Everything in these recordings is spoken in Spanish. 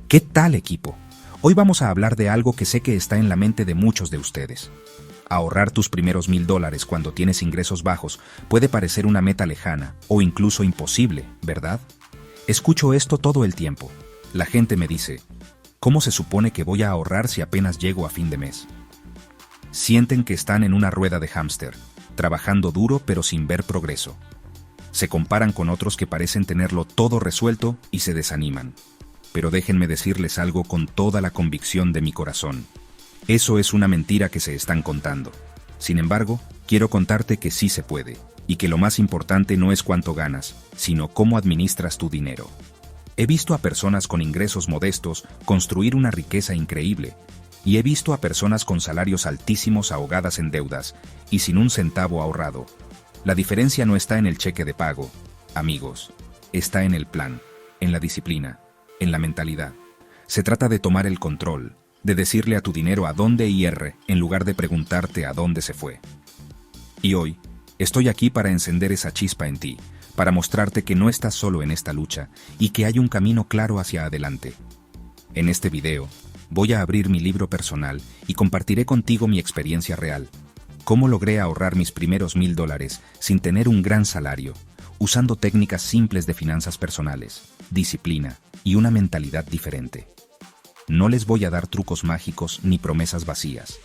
¿Qué tal, equipo? Hoy vamos a hablar de algo que sé que está en la mente de muchos de ustedes. Ahorrar tus primeros $1000 cuando tienes ingresos bajos puede parecer una meta lejana o incluso imposible, ¿verdad? Escucho esto todo el tiempo. La gente me dice, ¿cómo se supone que voy a ahorrar si apenas llego a fin de mes? Sienten que están en una rueda de hámster, trabajando duro pero sin ver progreso. Se comparan con otros que parecen tenerlo todo resuelto y se desaniman. Pero déjenme decirles algo con toda la convicción de mi corazón. Eso es una mentira que se están contando. Sin embargo, quiero contarte que sí se puede, y que lo más importante no es cuánto ganas, sino cómo administras tu dinero. He visto a personas con ingresos modestos construir una riqueza increíble, y he visto a personas con salarios altísimos ahogadas en deudas y sin un centavo ahorrado. La diferencia no está en el cheque de pago, amigos, está en el plan, en la disciplina, en la mentalidad. Se trata de tomar el control, de decirle a tu dinero a dónde ir en lugar de preguntarte a dónde se fue. Y hoy, estoy aquí para encender esa chispa en ti, para mostrarte que no estás solo en esta lucha y que hay un camino claro hacia adelante. En este video, voy a abrir mi libro personal y compartiré contigo mi experiencia real. Cómo logré ahorrar mis primeros $1000 sin tener un gran salario, usando técnicas simples de finanzas personales, disciplina y una mentalidad diferente. No les voy a dar trucos mágicos ni promesas vacías.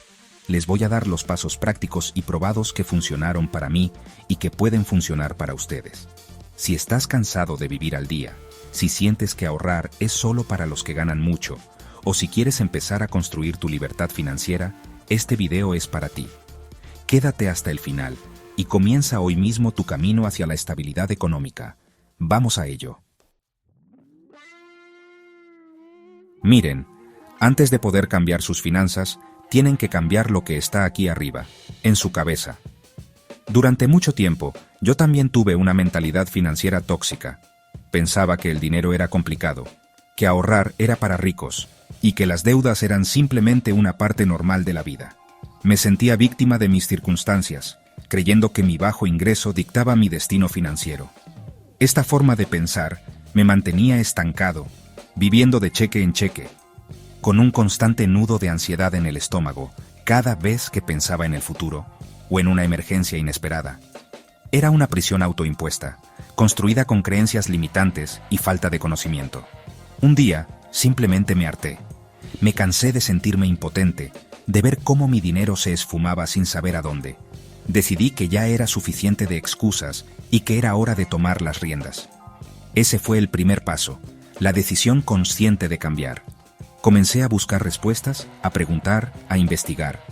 Les voy a dar los pasos prácticos y probados que funcionaron para mí y que pueden funcionar para ustedes. Si estás cansado de vivir al día, si sientes que ahorrar es solo para los que ganan mucho, o si quieres empezar a construir tu libertad financiera, este video es para ti. Quédate hasta el final y comienza hoy mismo tu camino hacia la estabilidad económica. Vamos a ello. Miren, antes de poder cambiar sus finanzas, tienen que cambiar lo que está aquí arriba, en su cabeza. Durante mucho tiempo, yo también tuve una mentalidad financiera tóxica. Pensaba que el dinero era complicado, que ahorrar era para ricos, y que las deudas eran simplemente una parte normal de la vida. Me sentía víctima de mis circunstancias, creyendo que mi bajo ingreso dictaba mi destino financiero. Esta forma de pensar me mantenía estancado, viviendo de cheque en cheque, con un constante nudo de ansiedad en el estómago cada vez que pensaba en el futuro o en una emergencia inesperada. Era una prisión autoimpuesta, construida con creencias limitantes y falta de conocimiento. Un día, simplemente me harté. Me cansé de sentirme impotente, de ver cómo mi dinero se esfumaba sin saber a dónde. Decidí que ya era suficiente de excusas y que era hora de tomar las riendas. Ese fue el primer paso, la decisión consciente de cambiar. Comencé a buscar respuestas, a preguntar, a investigar.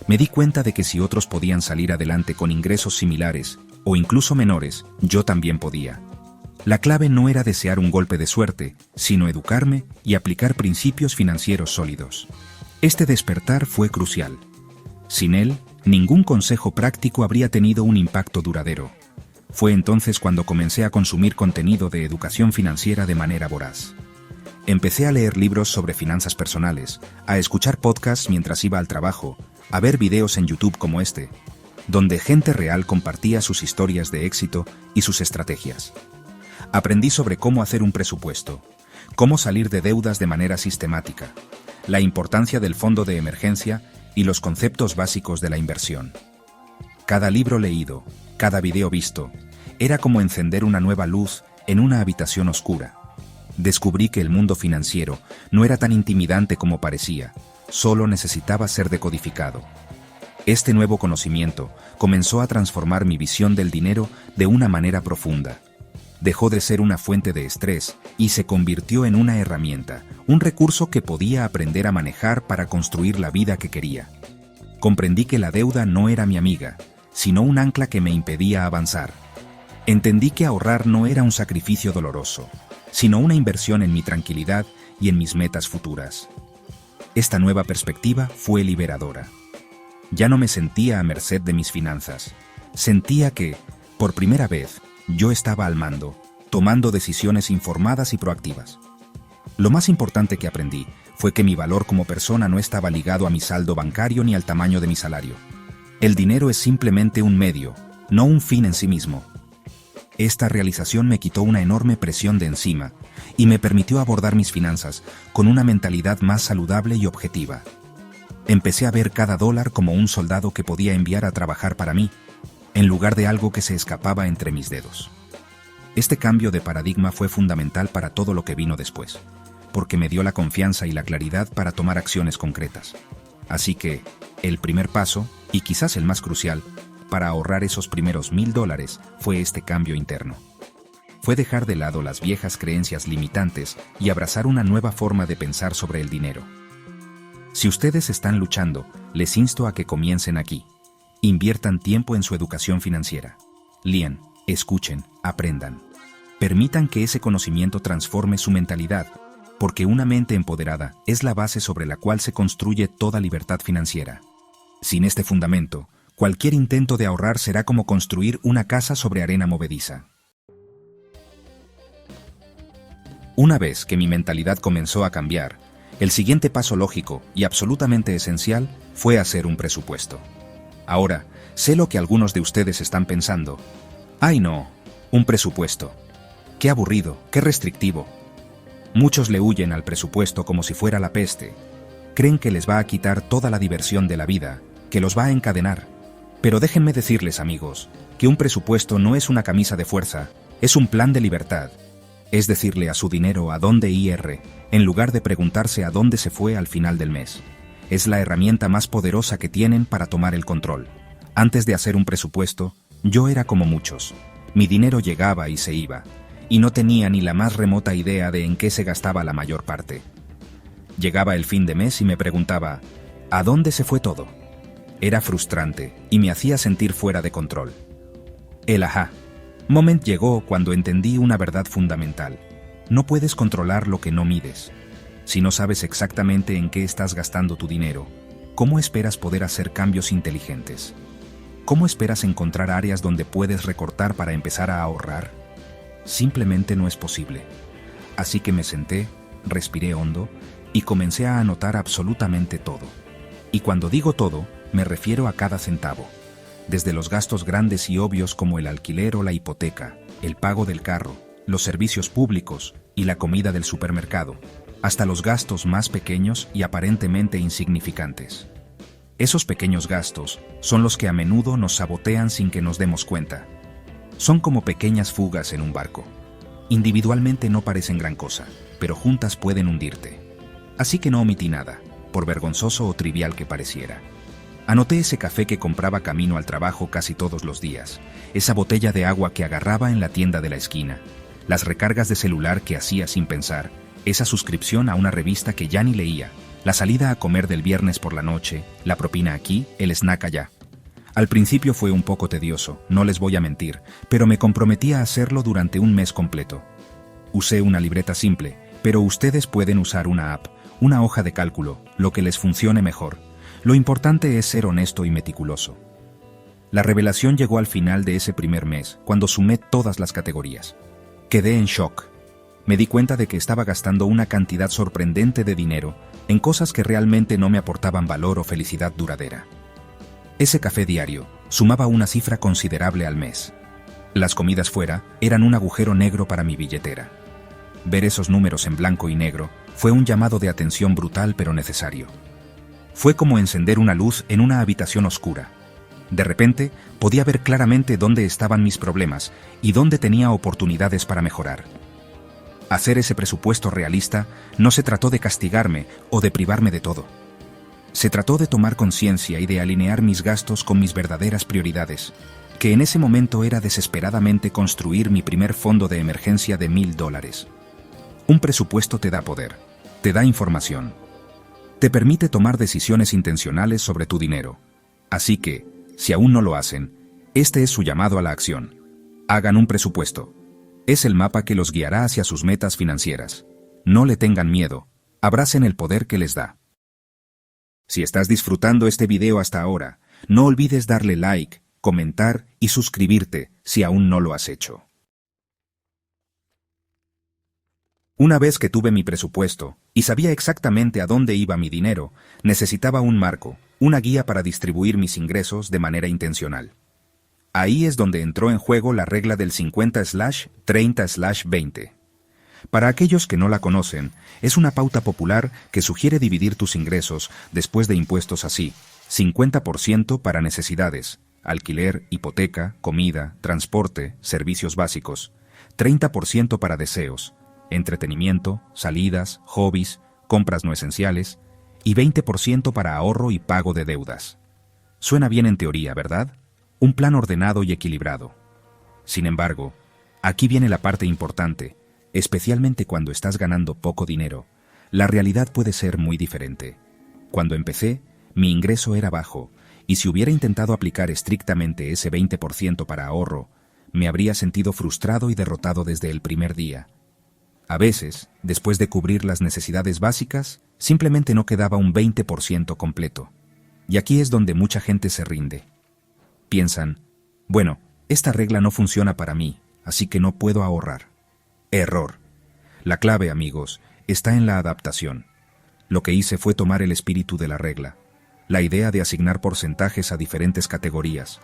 Me di cuenta de que si otros podían salir adelante con ingresos similares, o incluso menores, yo también podía. La clave no era desear un golpe de suerte, sino educarme y aplicar principios financieros sólidos. Este despertar fue crucial. Sin él, ningún consejo práctico habría tenido un impacto duradero. Fue entonces cuando comencé a consumir contenido de educación financiera de manera voraz. Empecé a leer libros sobre finanzas personales, a escuchar podcasts mientras iba al trabajo, a ver videos en YouTube como este, donde gente real compartía sus historias de éxito y sus estrategias. Aprendí sobre cómo hacer un presupuesto, cómo salir de deudas de manera sistemática, la importancia del fondo de emergencia y los conceptos básicos de la inversión. Cada libro leído, cada video visto, era como encender una nueva luz en una habitación oscura. Descubrí que el mundo financiero no era tan intimidante como parecía, solo necesitaba ser decodificado. Este nuevo conocimiento comenzó a transformar mi visión del dinero de una manera profunda. Dejó de ser una fuente de estrés y se convirtió en una herramienta, un recurso que podía aprender a manejar para construir la vida que quería. Comprendí que la deuda no era mi amiga, sino un ancla que me impedía avanzar. Entendí que ahorrar no era un sacrificio doloroso, sino una inversión en mi tranquilidad y en mis metas futuras. Esta nueva perspectiva fue liberadora. Ya no me sentía a merced de mis finanzas. Sentía que, por primera vez, yo estaba al mando, tomando decisiones informadas y proactivas. Lo más importante que aprendí fue que mi valor como persona no estaba ligado a mi saldo bancario ni al tamaño de mi salario. El dinero es simplemente un medio, no un fin en sí mismo. Esta realización me quitó una enorme presión de encima y me permitió abordar mis finanzas con una mentalidad más saludable y objetiva. Empecé a ver cada dólar como un soldado que podía enviar a trabajar para mí, en lugar de algo que se escapaba entre mis dedos. Este cambio de paradigma fue fundamental para todo lo que vino después, porque me dio la confianza y la claridad para tomar acciones concretas. Así que, el primer paso, y quizás el más crucial, para ahorrar esos primeros $1000 fue este cambio interno. Fue dejar de lado las viejas creencias limitantes y abrazar una nueva forma de pensar sobre el dinero. Si ustedes están luchando, les insto a que comiencen aquí. Inviertan tiempo en su educación financiera. Lean, escuchen, aprendan. Permitan que ese conocimiento transforme su mentalidad, porque una mente empoderada es la base sobre la cual se construye toda libertad financiera. Sin este fundamento, cualquier intento de ahorrar será como construir una casa sobre arena movediza. Una vez que mi mentalidad comenzó a cambiar, el siguiente paso lógico y absolutamente esencial fue hacer un presupuesto. Ahora, sé lo que algunos de ustedes están pensando. ¡Ay no! Un presupuesto. ¡Qué aburrido! ¡Qué restrictivo! Muchos le huyen al presupuesto como si fuera la peste. Creen que les va a quitar toda la diversión de la vida, que los va a encadenar. Pero déjenme decirles, amigos, que un presupuesto no es una camisa de fuerza, es un plan de libertad. Es decirle a su dinero a dónde ir, en lugar de preguntarse a dónde se fue al final del mes. Es la herramienta más poderosa que tienen para tomar el control. Antes de hacer un presupuesto, yo era como muchos. Mi dinero llegaba y se iba, y no tenía ni la más remota idea de en qué se gastaba la mayor parte. Llegaba el fin de mes y me preguntaba, ¿a dónde se fue todo? Era frustrante y me hacía sentir fuera de control. El aha moment llegó cuando entendí una verdad fundamental. No puedes controlar lo que no mides. Si no sabes exactamente en qué estás gastando tu dinero, ¿cómo esperas poder hacer cambios inteligentes? ¿Cómo esperas encontrar áreas donde puedes recortar para empezar a ahorrar? Simplemente no es posible. Así que me senté, respiré hondo y comencé a anotar absolutamente todo. Y cuando digo todo, me refiero a cada centavo. Desde los gastos grandes y obvios como el alquiler o la hipoteca, el pago del carro, los servicios públicos y la comida del supermercado, hasta los gastos más pequeños y aparentemente insignificantes. Esos pequeños gastos son los que a menudo nos sabotean sin que nos demos cuenta. Son como pequeñas fugas en un barco. Individualmente no parecen gran cosa, pero juntas pueden hundirte. Así que no omití nada, por vergonzoso o trivial que pareciera. Anoté ese café que compraba camino al trabajo casi todos los días, esa botella de agua que agarraba en la tienda de la esquina, las recargas de celular que hacía sin pensar, esa suscripción a una revista que ya ni leía, la salida a comer del viernes por la noche, la propina aquí, el snack allá. Al principio fue un poco tedioso, no les voy a mentir, pero me comprometí a hacerlo durante un mes completo. Usé una libreta simple, pero ustedes pueden usar una app, una hoja de cálculo, lo que les funcione mejor. Lo importante es ser honesto y meticuloso. La revelación llegó al final de ese primer mes, cuando sumé todas las categorías. Quedé en shock. Me di cuenta de que estaba gastando una cantidad sorprendente de dinero en cosas que realmente no me aportaban valor o felicidad duradera. Ese café diario sumaba una cifra considerable al mes. Las comidas fuera eran un agujero negro para mi billetera. Ver esos números en blanco y negro fue un llamado de atención brutal pero necesario. Fue como encender una luz en una habitación oscura. De repente, podía ver claramente dónde estaban mis problemas y dónde tenía oportunidades para mejorar. Hacer ese presupuesto realista no se trató de castigarme o de privarme de todo. Se trató de tomar conciencia y de alinear mis gastos con mis verdaderas prioridades, que en ese momento era desesperadamente construir mi primer fondo de emergencia de $1000. Un presupuesto te da poder, te da información. Te permite tomar decisiones intencionales sobre tu dinero. Así que, si aún no lo hacen, este es su llamado a la acción. Hagan un presupuesto. Es el mapa que los guiará hacia sus metas financieras. No le tengan miedo. Abracen el poder que les da. Si estás disfrutando este video hasta ahora, no olvides darle like, comentar y suscribirte si aún no lo has hecho. Una vez que tuve mi presupuesto y sabía exactamente a dónde iba mi dinero, necesitaba un marco, una guía para distribuir mis ingresos de manera intencional. Ahí es donde entró en juego la regla del 50/30/20. Para aquellos que no la conocen, es una pauta popular que sugiere dividir tus ingresos después de impuestos así: 50% para necesidades, alquiler, hipoteca, comida, transporte, servicios básicos; 30% para deseos, entretenimiento, salidas, hobbies, compras no esenciales; y 20% para ahorro y pago de deudas. Suena bien en teoría, ¿verdad? Un plan ordenado y equilibrado. Sin embargo, aquí viene la parte importante. Especialmente cuando estás ganando poco dinero, la realidad puede ser muy diferente. Cuando empecé, mi ingreso era bajo, y si hubiera intentado aplicar estrictamente ese 20% para ahorro, me habría sentido frustrado y derrotado desde el primer día. A veces, después de cubrir las necesidades básicas, simplemente no quedaba un 20% completo. Y aquí es donde mucha gente se rinde. Piensan, bueno, esta regla no funciona para mí, así que no puedo ahorrar. Error. La clave, amigos, está en la adaptación. Lo que hice fue tomar el espíritu de la regla, la idea de asignar porcentajes a diferentes categorías,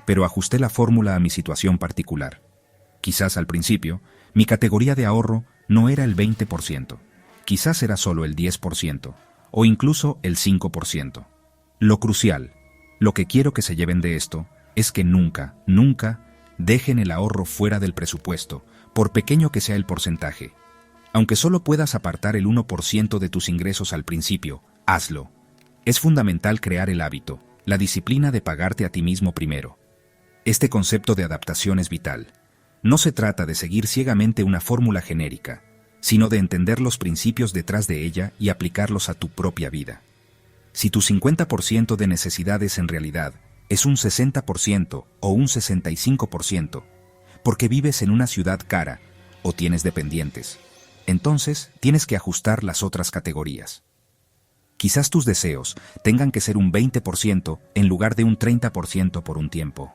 pero ajusté la fórmula a mi situación particular. Quizás al principio, mi categoría de ahorro no era el 20%, quizás era solo el 10%, o incluso el 5%. Lo crucial, lo que quiero que se lleven de esto, es que nunca dejen el ahorro fuera del presupuesto, por pequeño que sea el porcentaje. Aunque solo puedas apartar el 1% de tus ingresos al principio, hazlo. Es fundamental crear el hábito, la disciplina de pagarte a ti mismo primero. Este concepto de adaptación es vital. No se trata de seguir ciegamente una fórmula genérica, sino de entender los principios detrás de ella y aplicarlos a tu propia vida. Si tu 50% de necesidades en realidad es un 60% o un 65%, porque vives en una ciudad cara o tienes dependientes, entonces tienes que ajustar las otras categorías. Quizás tus deseos tengan que ser un 20% en lugar de un 30% por un tiempo.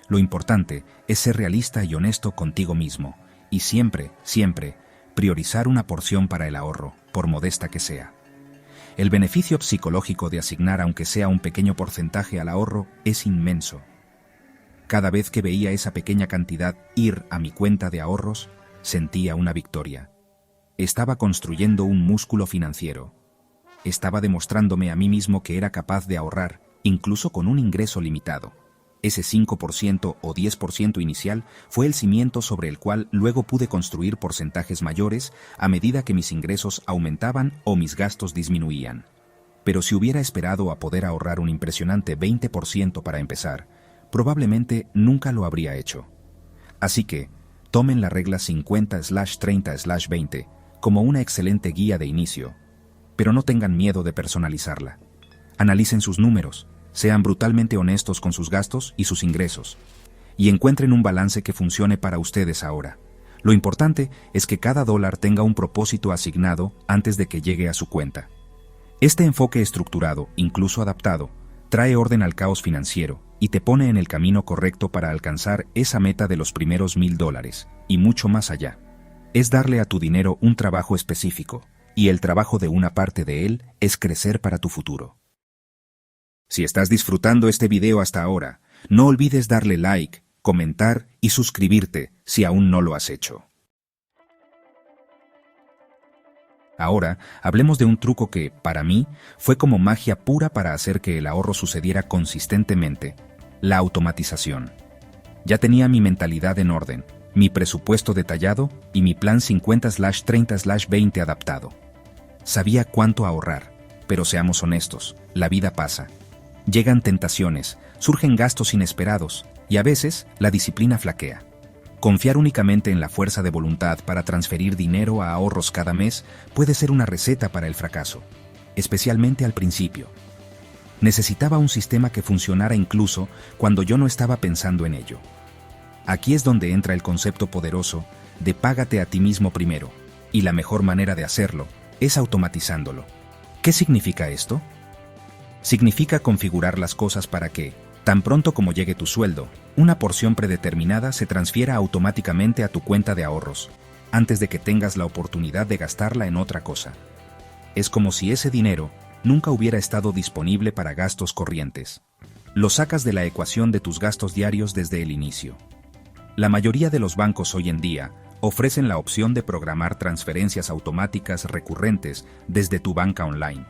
Lo importante es ser realista y honesto contigo mismo y siempre priorizar una porción para el ahorro, por modesta que sea. El beneficio psicológico de asignar aunque sea un pequeño porcentaje al ahorro es inmenso. Cada vez que veía esa pequeña cantidad ir a mi cuenta de ahorros, sentía una victoria. Estaba construyendo un músculo financiero. Estaba demostrándome a mí mismo que era capaz de ahorrar, incluso con un ingreso limitado. Ese 5% o 10% inicial fue el cimiento sobre el cual luego pude construir porcentajes mayores a medida que mis ingresos aumentaban o mis gastos disminuían. Pero si hubiera esperado a poder ahorrar un impresionante 20% para empezar, probablemente nunca lo habría hecho. Así que, tomen la regla 50/30/20 como una excelente guía de inicio, pero no tengan miedo de personalizarla. Analicen sus números, sean brutalmente honestos con sus gastos y sus ingresos, y encuentren un balance que funcione para ustedes ahora. Lo importante es que cada dólar tenga un propósito asignado antes de que llegue a su cuenta. Este enfoque estructurado, incluso adaptado, trae orden al caos financiero y te pone en el camino correcto para alcanzar esa meta de los primeros $1000 y mucho más allá. Es darle a tu dinero un trabajo específico, y el trabajo de una parte de él es crecer para tu futuro. Si estás disfrutando este video hasta ahora, no olvides darle like, comentar y suscribirte si aún no lo has hecho. Ahora, hablemos de un truco que, para mí, fue como magia pura para hacer que el ahorro sucediera consistentemente: la automatización. Ya tenía mi mentalidad en orden, mi presupuesto detallado y mi plan 50/30/20 adaptado. Sabía cuánto ahorrar, pero seamos honestos, la vida pasa. Llegan tentaciones, surgen gastos inesperados y a veces la disciplina flaquea. Confiar únicamente en la fuerza de voluntad para transferir dinero a ahorros cada mes puede ser una receta para el fracaso, especialmente al principio. Necesitaba un sistema que funcionara incluso cuando yo no estaba pensando en ello. Aquí es donde entra el concepto poderoso de págate a ti mismo primero, y la mejor manera de hacerlo es automatizándolo. ¿Qué significa esto? Significa configurar las cosas para que, tan pronto como llegue tu sueldo, una porción predeterminada se transfiera automáticamente a tu cuenta de ahorros, antes de que tengas la oportunidad de gastarla en otra cosa. Es como si ese dinero nunca hubiera estado disponible para gastos corrientes. Lo sacas de la ecuación de tus gastos diarios desde el inicio. La mayoría de los bancos hoy en día ofrecen la opción de programar transferencias automáticas recurrentes desde tu banca online.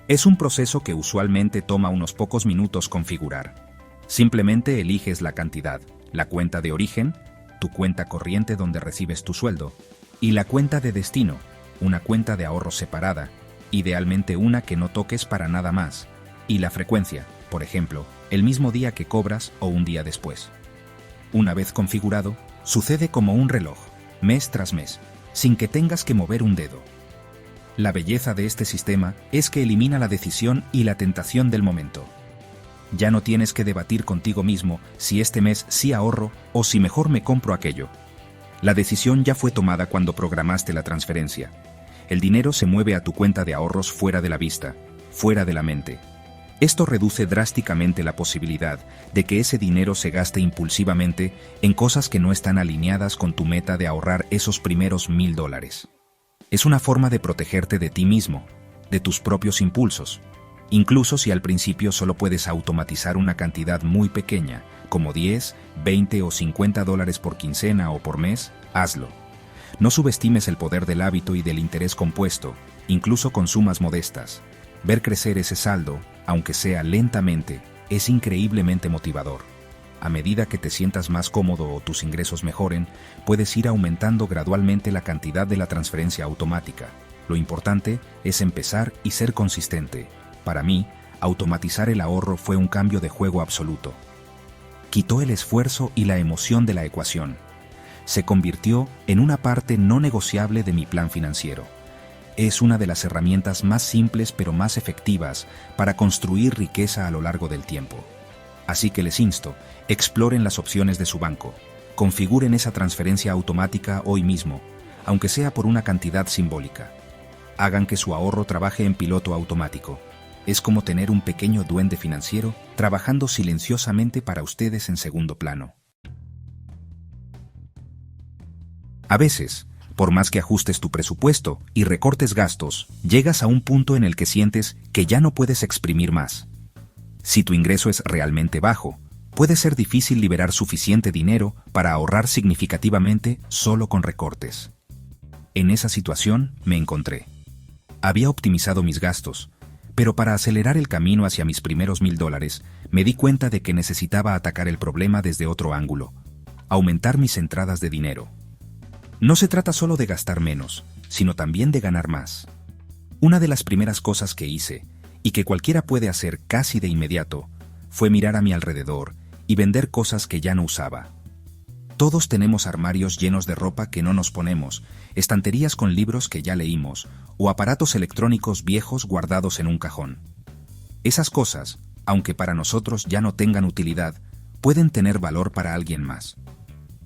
Es un proceso que usualmente toma unos pocos minutos configurar. Simplemente eliges la cantidad, la cuenta de origen, tu cuenta corriente donde recibes tu sueldo, y la cuenta de destino, una cuenta de ahorro separada, idealmente una que no toques para nada más, y la frecuencia, por ejemplo, el mismo día que cobras o un día después. Una vez configurado, sucede como un reloj, mes tras mes, sin que tengas que mover un dedo. La belleza de este sistema es que elimina la decisión y la tentación del momento. Ya no tienes que debatir contigo mismo si este mes sí ahorro o si mejor me compro aquello. La decisión ya fue tomada cuando programaste la transferencia. El dinero se mueve a tu cuenta de ahorros fuera de la vista, fuera de la mente. Esto reduce drásticamente la posibilidad de que ese dinero se gaste impulsivamente en cosas que no están alineadas con tu meta de ahorrar esos primeros $1000. Es una forma de protegerte de ti mismo, de tus propios impulsos. Incluso si al principio solo puedes automatizar una cantidad muy pequeña, como 10, 20 o $50 por quincena o por mes, hazlo. No subestimes el poder del hábito y del interés compuesto, incluso con sumas modestas. Ver crecer ese saldo, aunque sea lentamente, es increíblemente motivador. A medida que te sientas más cómodo o tus ingresos mejoren, puedes ir aumentando gradualmente la cantidad de la transferencia automática. Lo importante es empezar y ser consistente. Para mí, automatizar el ahorro fue un cambio de juego absoluto. Quitó el esfuerzo y la emoción de la ecuación. Se convirtió en una parte no negociable de mi plan financiero. Es una de las herramientas más simples pero más efectivas para construir riqueza a lo largo del tiempo. Así que les insto, exploren las opciones de su banco, configuren esa transferencia automática hoy mismo, aunque sea por una cantidad simbólica. Hagan que su ahorro trabaje en piloto automático. Es como tener un pequeño duende financiero trabajando silenciosamente para ustedes en segundo plano. A veces, por más que ajustes tu presupuesto y recortes gastos, llegas a un punto en el que sientes que ya no puedes exprimir más. Si tu ingreso es realmente bajo, puede ser difícil liberar suficiente dinero para ahorrar significativamente solo con recortes. En esa situación me encontré. Había optimizado mis gastos, pero para acelerar el camino hacia mis primeros $1000, me di cuenta de que necesitaba atacar el problema desde otro ángulo, aumentar mis entradas de dinero. No se trata solo de gastar menos, sino también de ganar más. Una de las primeras cosas que hice, y que cualquiera puede hacer casi de inmediato, fue mirar a mi alrededor y vender cosas que ya no usaba. Todos tenemos armarios llenos de ropa que no nos ponemos, estanterías con libros que ya leímos, o aparatos electrónicos viejos guardados en un cajón. Esas cosas, aunque para nosotros ya no tengan utilidad, pueden tener valor para alguien más.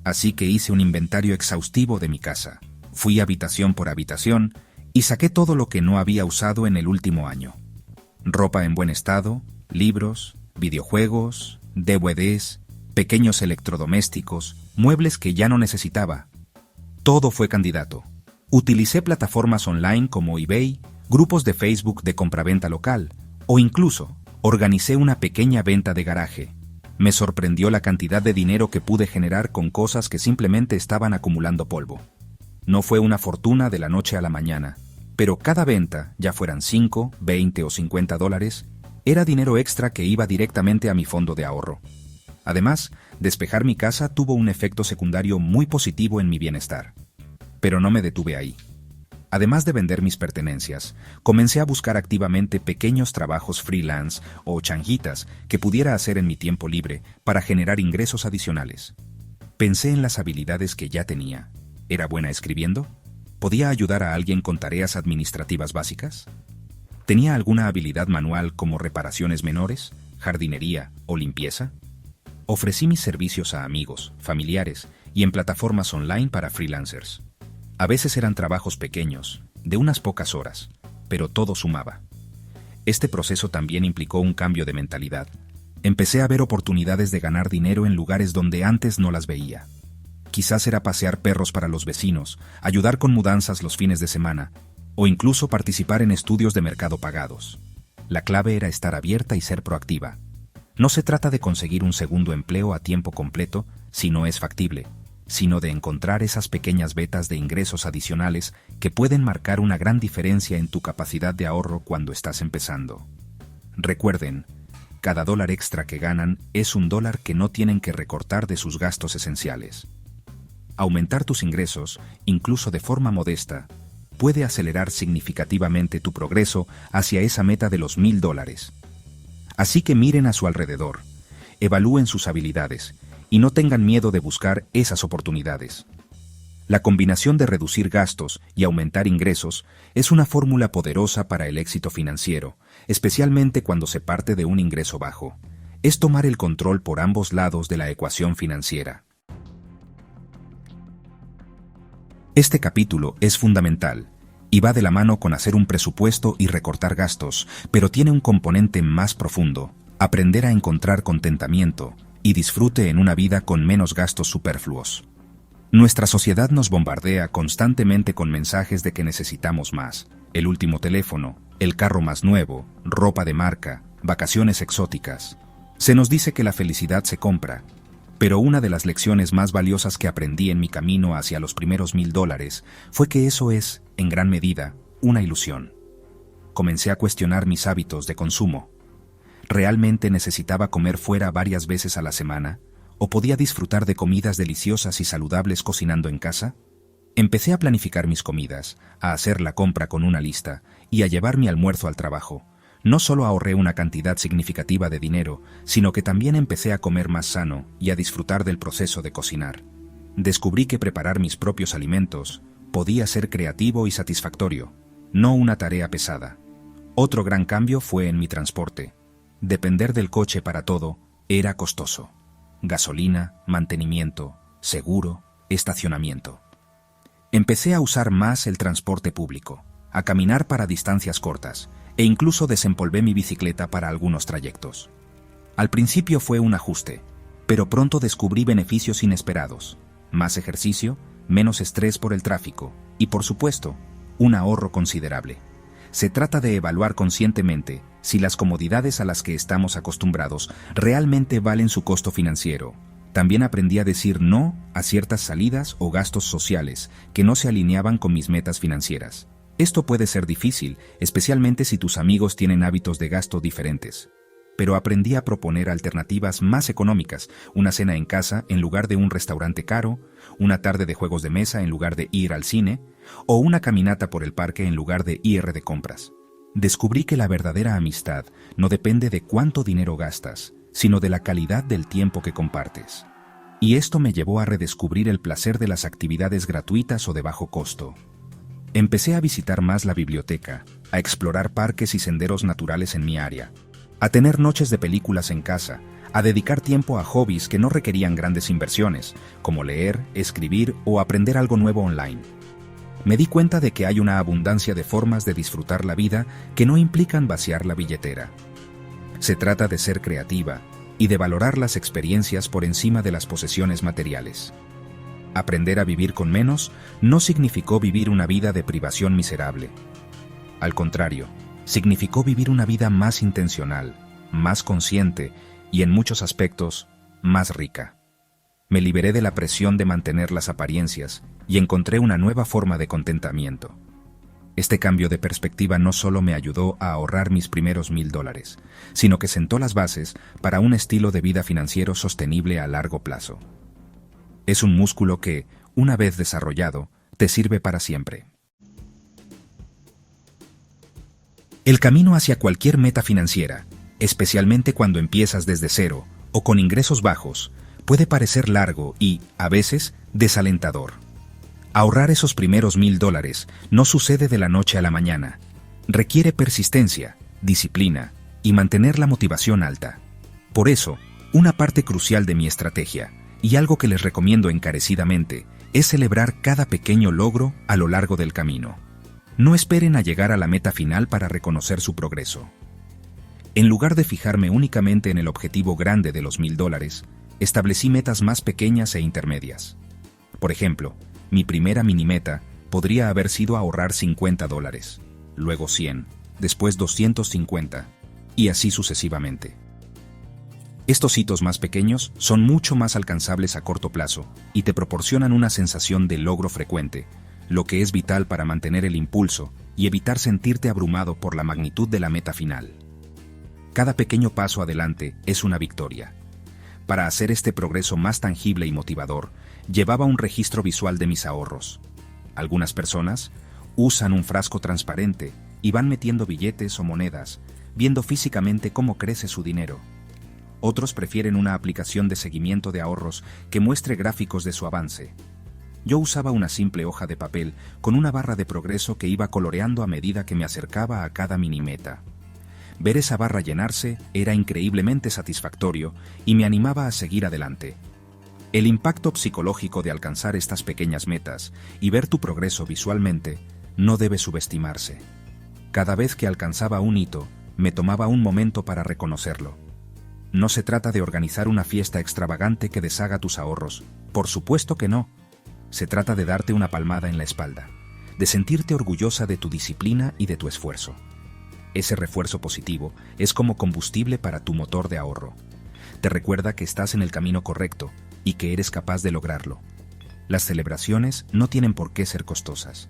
Así que hice un inventario exhaustivo de mi casa. Fui habitación por habitación y saqué todo lo que no había usado en el último año. Ropa en buen estado, libros, videojuegos, DVDs, pequeños electrodomésticos, muebles que ya no necesitaba. Todo fue candidato. Utilicé plataformas online como eBay, grupos de Facebook de compraventa local, o incluso organicé una pequeña venta de garaje. Me sorprendió la cantidad de dinero que pude generar con cosas que simplemente estaban acumulando polvo. No fue una fortuna de la noche a la mañana, pero cada venta, ya fueran 5, 20 o $50, era dinero extra que iba directamente a mi fondo de ahorro. Además, despejar mi casa tuvo un efecto secundario muy positivo en mi bienestar. Pero no me detuve ahí. Además de vender mis pertenencias, comencé a buscar activamente pequeños trabajos freelance o changuitas que pudiera hacer en mi tiempo libre para generar ingresos adicionales. Pensé en las habilidades que ya tenía. ¿Era buena escribiendo? ¿Podía ayudar a alguien con tareas administrativas básicas? ¿Tenía alguna habilidad manual como reparaciones menores, jardinería o limpieza? Ofrecí mis servicios a amigos, familiares y en plataformas online para freelancers. A veces eran trabajos pequeños, de unas pocas horas, pero todo sumaba. Este proceso también implicó un cambio de mentalidad. Empecé a ver oportunidades de ganar dinero en lugares donde antes no las veía. Quizás era pasear perros para los vecinos, ayudar con mudanzas los fines de semana, o incluso participar en estudios de mercado pagados. La clave era estar abierta y ser proactiva. No se trata de conseguir un segundo empleo a tiempo completo si no es factible, sino de encontrar esas pequeñas vetas de ingresos adicionales que pueden marcar una gran diferencia en tu capacidad de ahorro cuando estás empezando. Recuerden, cada dólar extra que ganan es un dólar que no tienen que recortar de sus gastos esenciales. Aumentar tus ingresos, incluso de forma modesta, puede acelerar significativamente tu progreso hacia esa meta de los $1,000. Así que miren a su alrededor, evalúen sus habilidades y no tengan miedo de buscar esas oportunidades. La combinación de reducir gastos y aumentar ingresos es una fórmula poderosa para el éxito financiero, especialmente cuando se parte de un ingreso bajo. Es tomar el control por ambos lados de la ecuación financiera. Este capítulo es fundamental y va de la mano con hacer un presupuesto y recortar gastos, pero tiene un componente más profundo: aprender a encontrar contentamiento y disfrute en una vida con menos gastos superfluos. Nuestra sociedad nos bombardea constantemente con mensajes de que necesitamos más: el último teléfono, el carro más nuevo, ropa de marca, vacaciones exóticas. Se nos dice que la felicidad se compra, pero una de las lecciones más valiosas que aprendí en mi camino hacia los primeros $1,000 fue que eso es, en gran medida, una ilusión. Comencé a cuestionar mis hábitos de consumo. ¿Realmente necesitaba comer fuera varias veces a la semana? ¿O podía disfrutar de comidas deliciosas y saludables cocinando en casa? Empecé a planificar mis comidas, a hacer la compra con una lista y a llevar mi almuerzo al trabajo. No solo ahorré una cantidad significativa de dinero, sino que también empecé a comer más sano y a disfrutar del proceso de cocinar. Descubrí que preparar mis propios alimentos podía ser creativo y satisfactorio, no una tarea pesada. Otro gran cambio fue en mi transporte. Depender del coche para todo era costoso. Gasolina, mantenimiento, seguro, estacionamiento. Empecé a usar más el transporte público, a caminar para distancias cortas, e incluso desempolvé mi bicicleta para algunos trayectos. Al principio fue un ajuste, pero pronto descubrí beneficios inesperados: más ejercicio, menos estrés por el tráfico y, por supuesto, un ahorro considerable. Se trata de evaluar conscientemente si las comodidades a las que estamos acostumbrados realmente valen su costo financiero. También aprendí a decir no a ciertas salidas o gastos sociales que no se alineaban con mis metas financieras. Esto puede ser difícil, especialmente si tus amigos tienen hábitos de gasto diferentes. Pero aprendí a proponer alternativas más económicas: una cena en casa en lugar de un restaurante caro, una tarde de juegos de mesa en lugar de ir al cine, o una caminata por el parque en lugar de ir de compras. Descubrí que la verdadera amistad no depende de cuánto dinero gastas, sino de la calidad del tiempo que compartes. Y esto me llevó a redescubrir el placer de las actividades gratuitas o de bajo costo. Empecé a visitar más la biblioteca, a explorar parques y senderos naturales en mi área, a tener noches de películas en casa, a dedicar tiempo a hobbies que no requerían grandes inversiones, como leer, escribir o aprender algo nuevo online. Me di cuenta de que hay una abundancia de formas de disfrutar la vida que no implican vaciar la billetera. Se trata de ser creativa y de valorar las experiencias por encima de las posesiones materiales. Aprender a vivir con menos no significó vivir una vida de privación miserable. Al contrario, significó vivir una vida más intencional, más consciente y, en muchos aspectos, más rica. Me liberé de la presión de mantener las apariencias y encontré una nueva forma de contentamiento. Este cambio de perspectiva no solo me ayudó a ahorrar mis primeros $1,000, sino que sentó las bases para un estilo de vida financiero sostenible a largo plazo. Es un músculo que, una vez desarrollado, te sirve para siempre. El camino hacia cualquier meta financiera, especialmente cuando empiezas desde cero o con ingresos bajos, puede parecer largo y, a veces, desalentador. Ahorrar esos primeros $1,000 no sucede de la noche a la mañana. Requiere persistencia, disciplina y mantener la motivación alta. Por eso, una parte crucial de mi estrategia, y algo que les recomiendo encarecidamente, es celebrar cada pequeño logro a lo largo del camino. No esperen a llegar a la meta final para reconocer su progreso. En lugar de fijarme únicamente en el objetivo grande de los $1,000, establecí metas más pequeñas e intermedias. Por ejemplo, mi primera mini-meta podría haber sido ahorrar $50, luego 100, después 250, y así sucesivamente. Estos hitos más pequeños son mucho más alcanzables a corto plazo y te proporcionan una sensación de logro frecuente, lo que es vital para mantener el impulso y evitar sentirte abrumado por la magnitud de la meta final. Cada pequeño paso adelante es una victoria. Para hacer este progreso más tangible y motivador, llevaba un registro visual de mis ahorros. Algunas personas usan un frasco transparente y van metiendo billetes o monedas, viendo físicamente cómo crece su dinero. Otros prefieren una aplicación de seguimiento de ahorros que muestre gráficos de su avance. Yo usaba una simple hoja de papel con una barra de progreso que iba coloreando a medida que me acercaba a cada mini meta. Ver esa barra llenarse era increíblemente satisfactorio y me animaba a seguir adelante. El impacto psicológico de alcanzar estas pequeñas metas y ver tu progreso visualmente no debe subestimarse. Cada vez que alcanzaba un hito, me tomaba un momento para reconocerlo. No se trata de organizar una fiesta extravagante que deshaga tus ahorros, por supuesto que no. Se trata de darte una palmada en la espalda, de sentirte orgullosa de tu disciplina y de tu esfuerzo. Ese refuerzo positivo es como combustible para tu motor de ahorro. Te recuerda que estás en el camino correcto y que eres capaz de lograrlo. Las celebraciones no tienen por qué ser costosas.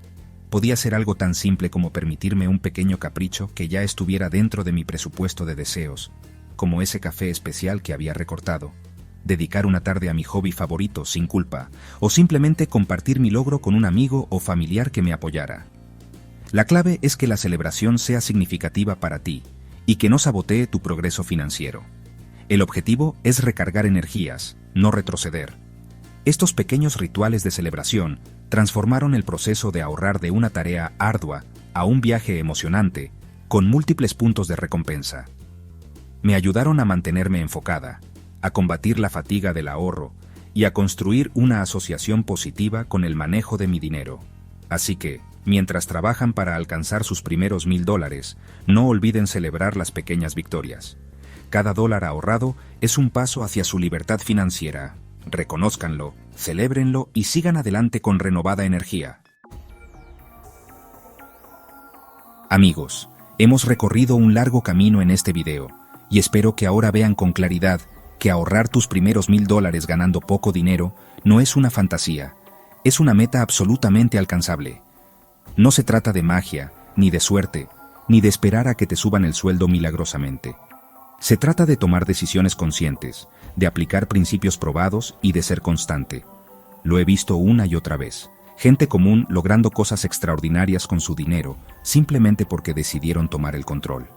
Podía ser algo tan simple como permitirme un pequeño capricho que ya estuviera dentro de mi presupuesto de deseos, como ese café especial que había recortado, dedicar una tarde a mi hobby favorito sin culpa, o simplemente compartir mi logro con un amigo o familiar que me apoyara. La clave es que la celebración sea significativa para ti y que no sabotee tu progreso financiero. El objetivo es recargar energías, no retroceder. Estos pequeños rituales de celebración transformaron el proceso de ahorrar de una tarea ardua a un viaje emocionante, con múltiples puntos de recompensa. Me ayudaron a mantenerme enfocada, a combatir la fatiga del ahorro y a construir una asociación positiva con el manejo de mi dinero. Así que, mientras trabajan para alcanzar sus primeros $1000, no olviden celebrar las pequeñas victorias. Cada dólar ahorrado es un paso hacia su libertad financiera. Reconózcanlo, celébrenlo y sigan adelante con renovada energía. Amigos, hemos recorrido un largo camino en este video y espero que ahora vean con claridad que ahorrar tus primeros $1000 ganando poco dinero no es una fantasía, es una meta absolutamente alcanzable. No se trata de magia, ni de suerte, ni de esperar a que te suban el sueldo milagrosamente. Se trata de tomar decisiones conscientes, de aplicar principios probados y de ser constante. Lo he visto una y otra vez. Gente común logrando cosas extraordinarias con su dinero, simplemente porque decidieron tomar el control.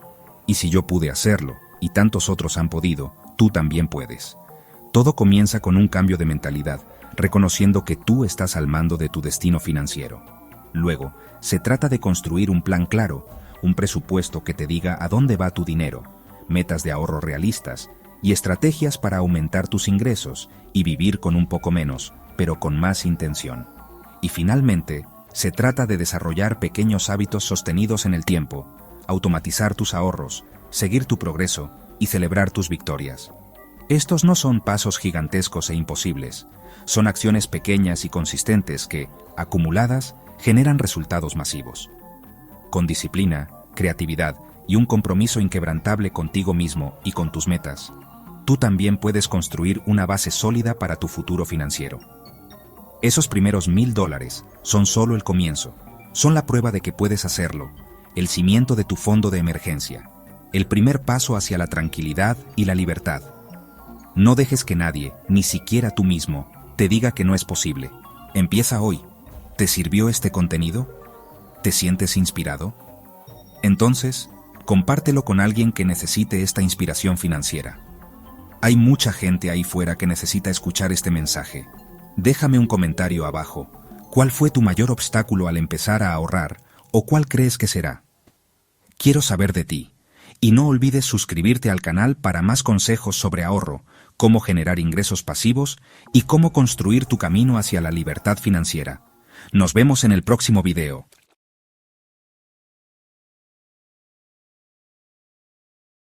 Y si yo pude hacerlo, y tantos otros han podido, tú también puedes. Todo comienza con un cambio de mentalidad, reconociendo que tú estás al mando de tu destino financiero. Luego, se trata de construir un plan claro, un presupuesto que te diga a dónde va tu dinero, metas de ahorro realistas y estrategias para aumentar tus ingresos y vivir con un poco menos, pero con más intención. Y finalmente, se trata de desarrollar pequeños hábitos sostenidos en el tiempo, automatizar tus ahorros, seguir tu progreso y celebrar tus victorias. Estos no son pasos gigantescos e imposibles, son acciones pequeñas y consistentes que, acumuladas, generan resultados masivos. Con disciplina, creatividad y un compromiso inquebrantable contigo mismo y con tus metas, tú también puedes construir una base sólida para tu futuro financiero. Esos primeros $1000 son solo el comienzo, son la prueba de que puedes hacerlo, el cimiento de tu fondo de emergencia, el primer paso hacia la tranquilidad y la libertad. No dejes que nadie, ni siquiera tú mismo, te diga que no es posible. Empieza hoy. ¿Te sirvió este contenido? ¿Te sientes inspirado? Entonces, compártelo con alguien que necesite esta inspiración financiera. Hay mucha gente ahí fuera que necesita escuchar este mensaje. Déjame un comentario abajo. ¿Cuál fue tu mayor obstáculo al empezar a ahorrar o cuál crees que será? Quiero saber de ti. Y no olvides suscribirte al canal para más consejos sobre ahorro, cómo generar ingresos pasivos y cómo construir tu camino hacia la libertad financiera. Nos vemos en el próximo video.